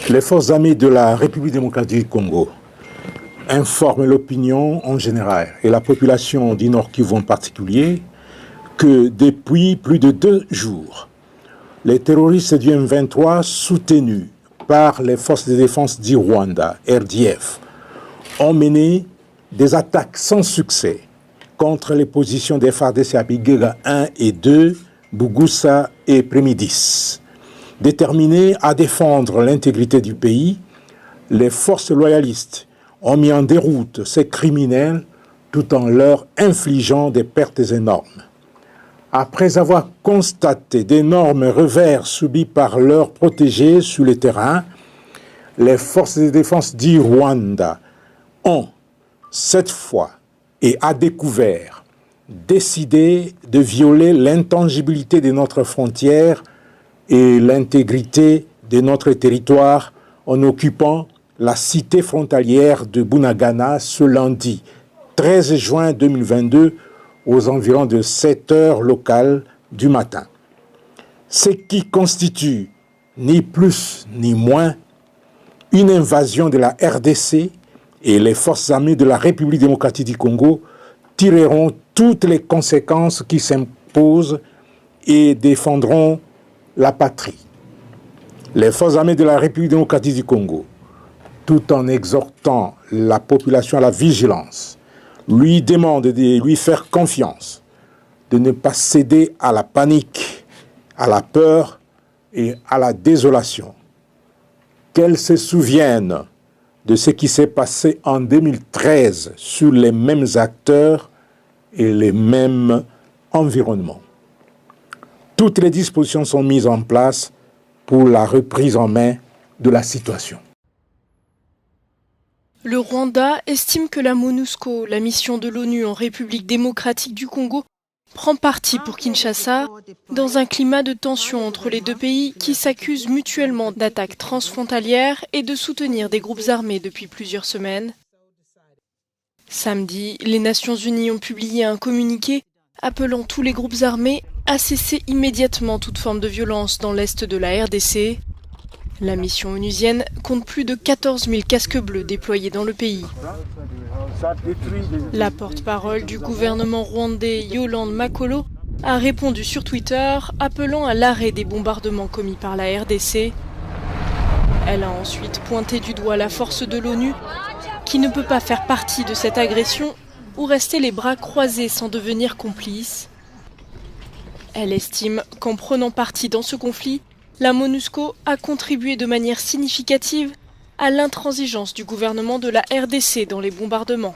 Les forces armées de la République démocratique du Congo informent l'opinion en général et la population du Nord Kivu en particulier que depuis plus de 2 jours, les terroristes du M23 soutenus par les forces de défense du Rwanda, RDF, ont mené des attaques sans succès contre les positions des FARDC à Bigega 1 et 2, Bougussa et Prémidis. Déterminés à défendre l'intégrité du pays, les forces loyalistes ont mis en déroute ces criminels tout en leur infligeant des pertes énormes. Après avoir constaté d'énormes revers subis par leurs protégés sur le terrain, les forces de défense du Rwanda ont, cette fois et à découvert, décidé de violer l'intangibilité de notre frontière et l'intégrité de notre territoire en occupant la cité frontalière de Bunagana ce lundi 13 juin 2022 aux environs de 7 heures locales du matin. Ce qui constitue ni plus ni moins une invasion de la RDC, et les forces armées de la République démocratique du Congo tireront toutes les conséquences qui s'imposent et défendront la patrie. Les forces armées de la République démocratique du Congo, tout en exhortant la population à la vigilance, lui demandent de lui faire confiance, de ne pas céder à la panique, à la peur et à la désolation. Qu'elle se souvienne de ce qui s'est passé en 2013 sur les mêmes acteurs et les mêmes environnements. Toutes les dispositions sont mises en place pour la reprise en main de la situation. Le Rwanda estime que la MONUSCO, la mission de l'ONU en République démocratique du Congo, prend parti pour Kinshasa dans un climat de tension entre les deux pays qui s'accusent mutuellement d'attaques transfrontalières et de soutenir des groupes armés depuis plusieurs semaines. Samedi, les Nations Unies ont publié un communiqué appelant tous les groupes armés à cesser immédiatement toute forme de violence dans l'est de la RDC. La mission onusienne compte plus de 14 000 casques bleus déployés dans le pays. La porte-parole du gouvernement rwandais, Yolande Makolo, a répondu sur Twitter appelant à l'arrêt des bombardements commis par la RDC. Elle a ensuite pointé du doigt la force de l'ONU qui ne peut pas faire partie de cette agression ou rester les bras croisés sans devenir complice. Elle estime qu'en prenant parti dans ce conflit, la MONUSCO a contribué de manière significative à l'intransigeance du gouvernement de la RDC dans les bombardements.